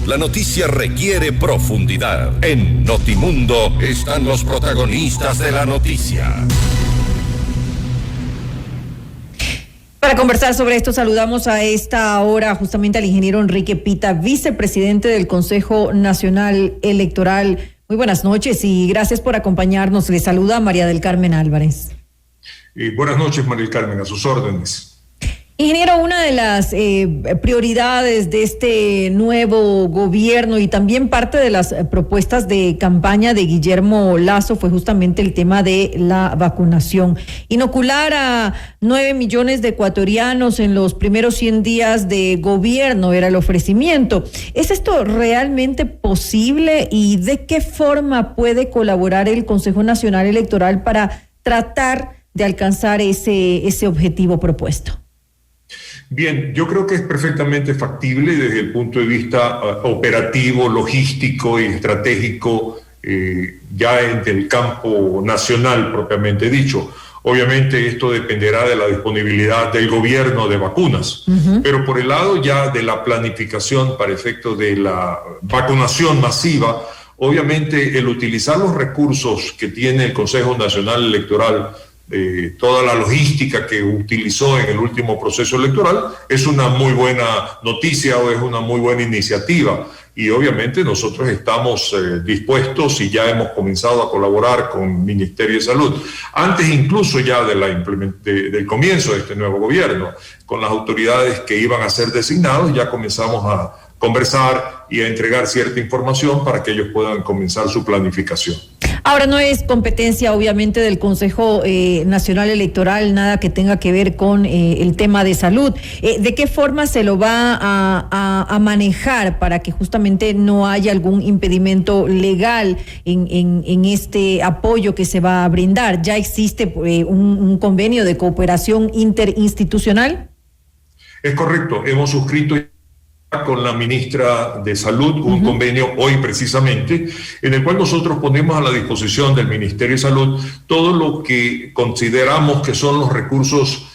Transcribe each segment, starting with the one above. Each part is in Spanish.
La noticia requiere profundidad. En Notimundo están los protagonistas de la noticia. Para conversar sobre esto, saludamos a esta hora justamente al ingeniero Enrique Pita, vicepresidente del Consejo Nacional Electoral. Muy buenas noches y gracias por acompañarnos. Le saluda María del Carmen Álvarez. Buenas noches, María del Carmen, a sus órdenes. Ingeniero, una de las prioridades de este nuevo gobierno y también parte de las propuestas de campaña de Guillermo Lasso fue justamente el tema de la vacunación. Inocular a 9 millones de ecuatorianos en los primeros 100 días de gobierno era el ofrecimiento. ¿Es esto realmente posible y de qué forma puede colaborar el Consejo Nacional Electoral para tratar de alcanzar ese objetivo propuesto? Bien, yo creo que es perfectamente factible desde el punto de vista operativo, logístico y estratégico, ya en el campo nacional propiamente dicho. Obviamente esto dependerá de la disponibilidad del gobierno de vacunas, pero por el lado ya de la planificación para efecto de la vacunación masiva, obviamente el utilizar los recursos que tiene el Consejo Nacional Electoral, toda la logística que utilizó en el último proceso electoral, es una muy buena noticia o es una muy buena iniciativa. Y obviamente nosotros estamos dispuestos y ya hemos comenzado a colaborar con el Ministerio de Salud, antes incluso ya del comienzo de este nuevo gobierno, con las autoridades que iban a ser designados, ya comenzamos a conversar y a entregar cierta información para que ellos puedan comenzar su planificación. Ahora, no es competencia obviamente del Consejo Nacional Electoral, nada que tenga que ver con el tema de salud. ¿De qué forma se lo va a manejar para que justamente no haya algún impedimento legal en este apoyo que se va a brindar? ¿Ya existe un convenio de cooperación interinstitucional? Es correcto, hemos suscrito con la ministra de Salud un convenio hoy precisamente, en el cual nosotros ponemos a la disposición del Ministerio de Salud todo lo que consideramos que son los recursos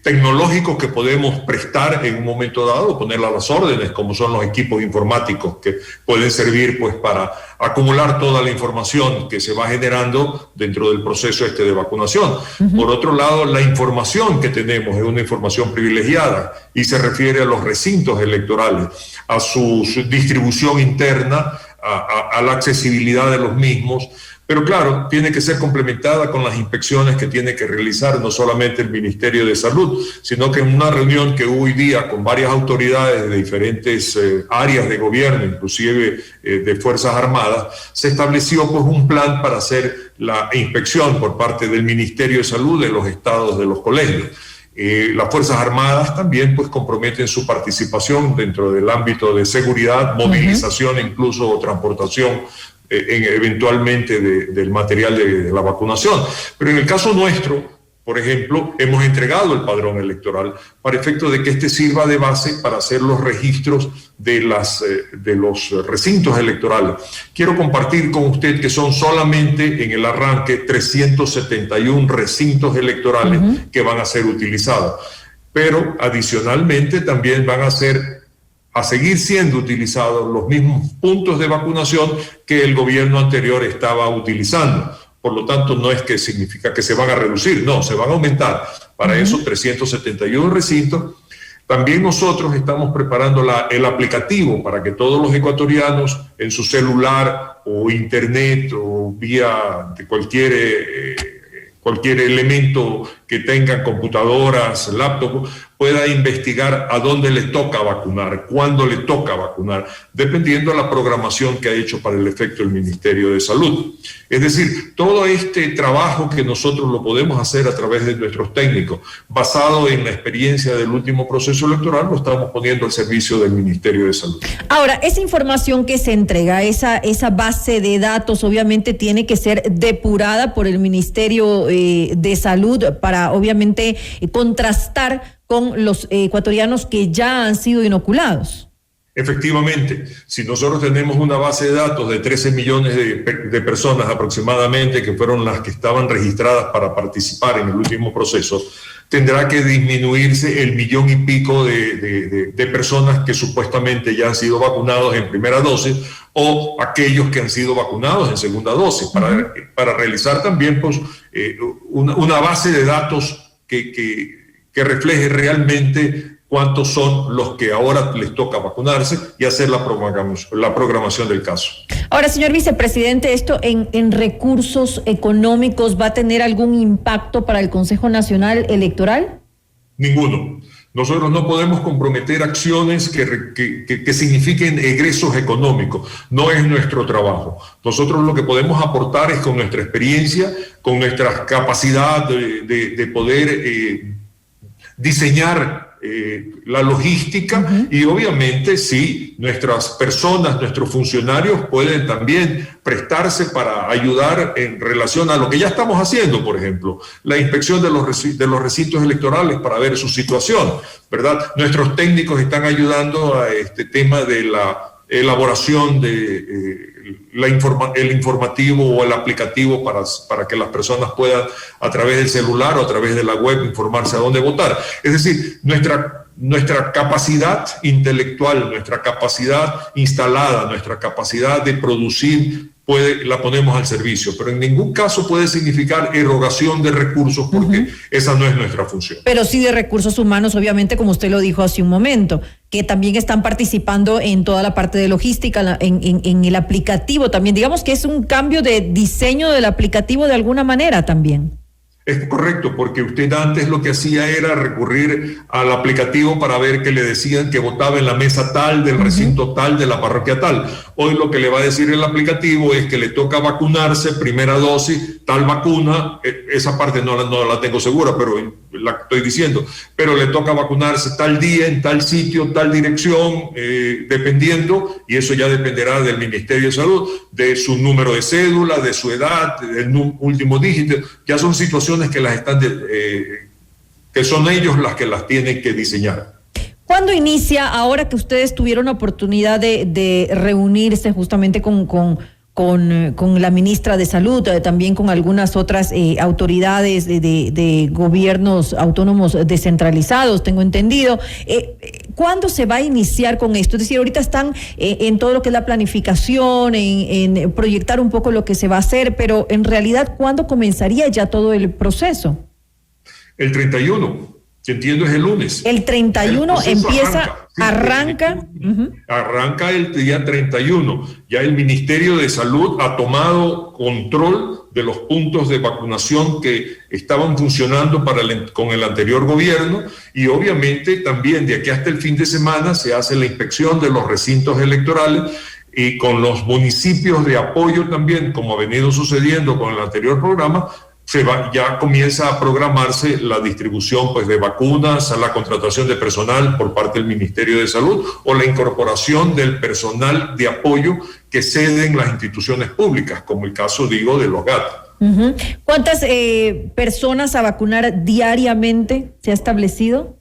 tecnológicos que podemos prestar en un momento dado, ponerla a las órdenes, como son los equipos informáticos que pueden servir pues para acumular toda la información que se va generando dentro del proceso de vacunación. Por otro lado, la información que tenemos es una información privilegiada y se refiere a los recintos electorales, a su distribución interna, a la accesibilidad de los mismos. Pero claro, tiene que ser complementada con las inspecciones que tiene que realizar no solamente el Ministerio de Salud, sino que en una reunión que hubo hoy día con varias autoridades de diferentes áreas de gobierno, inclusive de Fuerzas Armadas, se estableció pues un plan para hacer la inspección por parte del Ministerio de Salud de los estados de los colegios. Las Fuerzas Armadas también pues comprometen su participación dentro del ámbito de seguridad, movilización, incluso o transportación eventualmente del material de la vacunación. Pero en el caso nuestro, por ejemplo, hemos entregado el padrón electoral para efecto de que este sirva de base para hacer los registros de los recintos electorales. Quiero compartir con usted que son solamente en el arranque 371 recintos electorales que van a ser utilizados, pero adicionalmente también van a seguir siendo utilizados los mismos puntos de vacunación que el gobierno anterior estaba utilizando. Por lo tanto, no es que significa que se van a reducir, no, se van a aumentar para esos 371 recintos. También nosotros estamos preparando el aplicativo para que todos los ecuatorianos en su celular o internet o vía de cualquier elemento que tengan, computadoras, laptop, pueda investigar a dónde le toca vacunar, cuándo le toca vacunar, dependiendo de la programación que ha hecho para el efecto el Ministerio de Salud. Es decir, todo este trabajo que nosotros lo podemos hacer a través de nuestros técnicos, basado en la experiencia del último proceso electoral, lo estamos poniendo al servicio del Ministerio de Salud. Ahora, esa información que se entrega, esa base de datos, obviamente tiene que ser depurada por el Ministerio de Salud para, obviamente, contrastar con los ecuatorianos que ya han sido inoculados. Efectivamente, si nosotros tenemos una base de datos de 13 millones de personas aproximadamente, que fueron las que estaban registradas para participar en el último proceso, tendrá que disminuirse el 1,5 millones de personas que supuestamente ya han sido vacunados en primera dosis o aquellos que han sido vacunados en segunda dosis, para realizar también pues, una base de datos que refleje realmente cuántos son los que ahora les toca vacunarse y hacer la programación del caso. Ahora, señor vicepresidente, ¿esto en recursos económicos va a tener algún impacto para el Consejo Nacional Electoral? Ninguno. Nosotros no podemos comprometer acciones que signifiquen egresos económicos. No es nuestro trabajo. Nosotros lo que podemos aportar es con nuestra experiencia, con nuestra capacidad de poder diseñar la logística y obviamente sí, nuestras personas, nuestros funcionarios pueden también prestarse para ayudar en relación a lo que ya estamos haciendo, por ejemplo, la inspección de los recintos electorales para ver su situación, ¿verdad? Nuestros técnicos están ayudando a este tema de la elaboración de el informativo o el aplicativo para que las personas puedan a través del celular o a través de la web informarse a dónde votar. Es decir, nuestra capacidad intelectual, nuestra capacidad instalada, nuestra capacidad de producir, la ponemos al servicio, pero en ningún caso puede significar erogación de recursos porque esa no es nuestra función. Pero sí de recursos humanos, obviamente, como usted lo dijo hace un momento, que también están participando en toda la parte de logística, en el aplicativo también. Digamos que es un cambio de diseño del aplicativo de alguna manera también. Es correcto, porque usted antes lo que hacía era recurrir al aplicativo para ver que le decían que votaba en la mesa tal, del recinto tal, de la parroquia tal. Hoy lo que le va a decir el aplicativo es que le toca vacunarse, primera dosis, tal vacuna, esa parte no la tengo segura, pero la estoy diciendo, pero le toca vacunarse tal día, en tal sitio, tal dirección, dependiendo, y eso ya dependerá del Ministerio de Salud, de su número de cédula, de su edad, del último dígito. Ya son situaciones que las están que son ellos las que las tienen que diseñar. ¿Cuándo inicia, ahora que ustedes tuvieron la oportunidad de reunirse justamente con la ministra de Salud, también con algunas otras autoridades de gobiernos autónomos descentralizados, tengo entendido? ¿Cuándo se va a iniciar con esto? Es decir, ahorita están en todo lo que es la planificación, en proyectar un poco lo que se va a hacer, pero en realidad, ¿cuándo comenzaría ya todo el proceso? El 31, que entiendo es el lunes. El 31 arranca. Arranca el día 31. Ya el Ministerio de Salud ha tomado control de los puntos de vacunación que estaban funcionando con el anterior gobierno, y obviamente también de aquí hasta el fin de semana se hace la inspección de los recintos electorales, y con los municipios de apoyo también, como ha venido sucediendo con el anterior programa, ya comienza a programarse la distribución pues, de vacunas, a la contratación de personal por parte del Ministerio de Salud o la incorporación del personal de apoyo que ceden las instituciones públicas, como el caso, digo, de los GAT. ¿Cuántas personas a vacunar diariamente se ha establecido?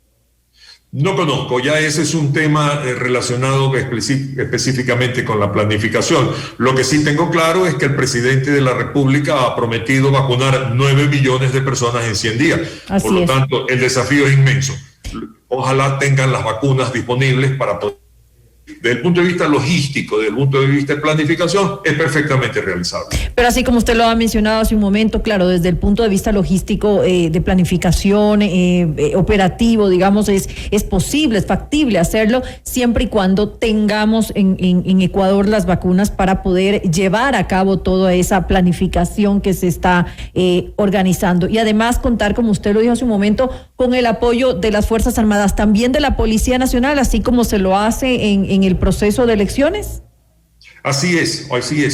No conozco, ya ese es un tema relacionado específicamente con la planificación. Lo que sí tengo claro es que el presidente de la República ha prometido vacunar 9 millones de personas en 100 días. Por lo tanto, el desafío es inmenso. Ojalá tengan las vacunas disponibles para poder. Desde el punto de vista logístico, desde el punto de vista de planificación, es perfectamente realizable. Pero así como usted lo ha mencionado hace un momento, claro, desde el punto de vista logístico, de planificación, operativo, digamos, es posible, es factible hacerlo, siempre y cuando tengamos en Ecuador las vacunas para poder llevar a cabo toda esa planificación que se está organizando. Y además contar, como usted lo dijo hace un momento, con el apoyo de las Fuerzas Armadas, también de la Policía Nacional, así como se lo hace en el proceso de elecciones. Así es.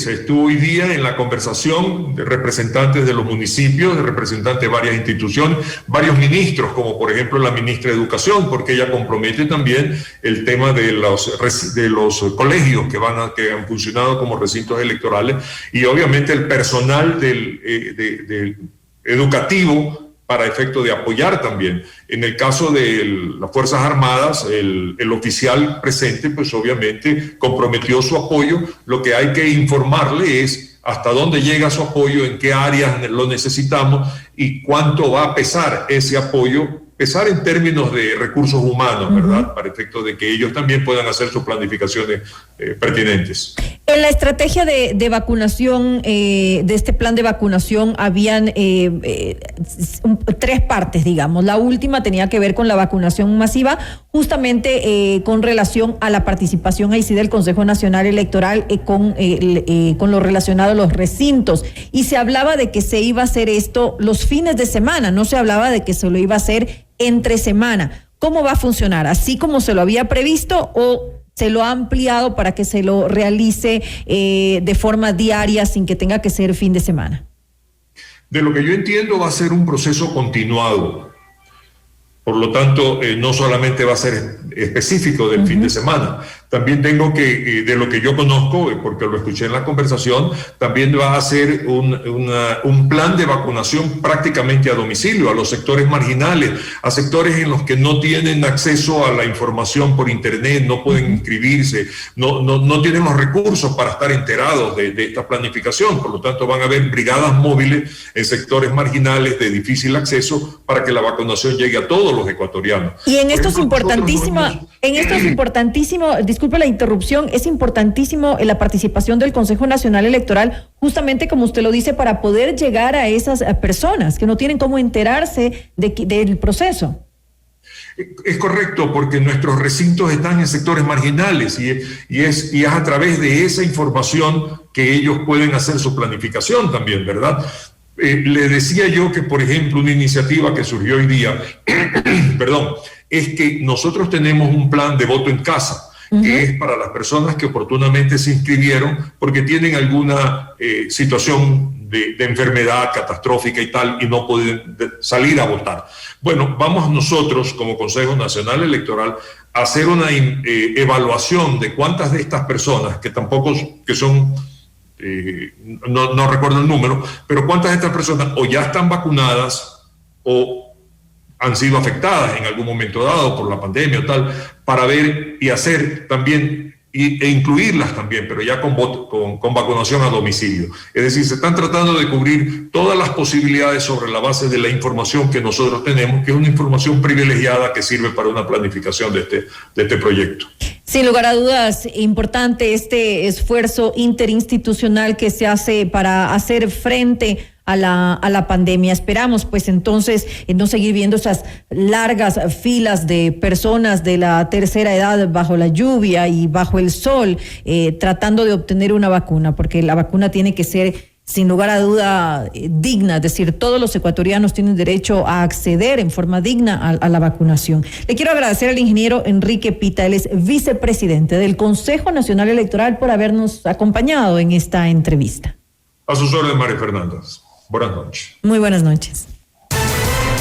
Estuvo hoy día en la conversación de representantes de los municipios, de representantes de varias instituciones, varios ministros, como por ejemplo la ministra de Educación, porque ella compromete también el tema de los colegios que han funcionado como recintos electorales, y obviamente el personal del educativo, para efecto de apoyar también. En el caso de las Fuerzas Armadas, el oficial presente, pues obviamente comprometió su apoyo. Lo que hay que informarle es hasta dónde llega su apoyo, en qué áreas lo necesitamos y cuánto va a pesar ese apoyo pesar en términos de recursos humanos, ¿verdad? Para efecto de que ellos también puedan hacer sus planificaciones pertinentes. En la estrategia de vacunación, de este plan de vacunación, habían 3 partes, digamos. La última tenía que ver con la vacunación masiva, justamente con relación a la participación ahí sí del Consejo Nacional Electoral con lo relacionado a los recintos. Y se hablaba de que se iba a hacer esto los fines de semana, no se hablaba de que se lo iba a hacer entre semana. ¿Cómo va a funcionar? ¿Así como se lo había previsto o se lo ha ampliado para que se lo realice de forma diaria sin que tenga que ser fin de semana? De lo que yo entiendo, va a ser un proceso continuado. Por lo tanto, no solamente va a ser específico del fin de semana. También tengo que, de lo que yo conozco, porque lo escuché en la conversación, también va a ser un plan de vacunación prácticamente a domicilio, a los sectores marginales, a sectores en los que no tienen acceso a la información por internet, no pueden inscribirse, no tienen los recursos para estar enterados de esta planificación. Por lo tanto, van a haber brigadas móviles en sectores marginales de difícil acceso para que la vacunación llegue a todos los ecuatorianos. Y en esto es importantísimo, disculpe la interrupción, es importantísimo la participación del Consejo Nacional Electoral, justamente como usted lo dice, para poder llegar a esas personas que no tienen cómo enterarse del proceso. Es correcto, porque nuestros recintos están en sectores marginales y es a través de esa información que ellos pueden hacer su planificación también, ¿verdad? Le decía yo que, por ejemplo, una iniciativa que surgió hoy día, es que nosotros tenemos un plan de voto en casa, que es para las personas que oportunamente se inscribieron porque tienen alguna situación de enfermedad catastrófica y tal, y no pueden salir a votar. Bueno, vamos nosotros como Consejo Nacional Electoral a hacer una evaluación de cuántas de estas personas, que tampoco que son... no recuerdo el número, pero cuántas de estas personas o ya están vacunadas o han sido afectadas en algún momento dado por la pandemia o tal, para ver y hacer también e incluirlas también, pero ya con vacunación a domicilio. Es decir, se están tratando de cubrir todas las posibilidades sobre la base de la información que nosotros tenemos, que es una información privilegiada que sirve para una planificación de este proyecto. Sin lugar a dudas, importante este esfuerzo interinstitucional que se hace para hacer frente a la pandemia. Esperamos pues entonces no seguir viendo esas largas filas de personas de la tercera edad bajo la lluvia y bajo el sol tratando de obtener una vacuna, porque la vacuna tiene que ser sin lugar a duda digna, es decir, todos los ecuatorianos tienen derecho a acceder en forma digna a la vacunación. Le quiero agradecer al ingeniero Enrique Pita, él es vicepresidente del Consejo Nacional Electoral, por habernos acompañado en esta entrevista. A sus órdenes, María Fernanda. Buenas noches. Muy buenas noches.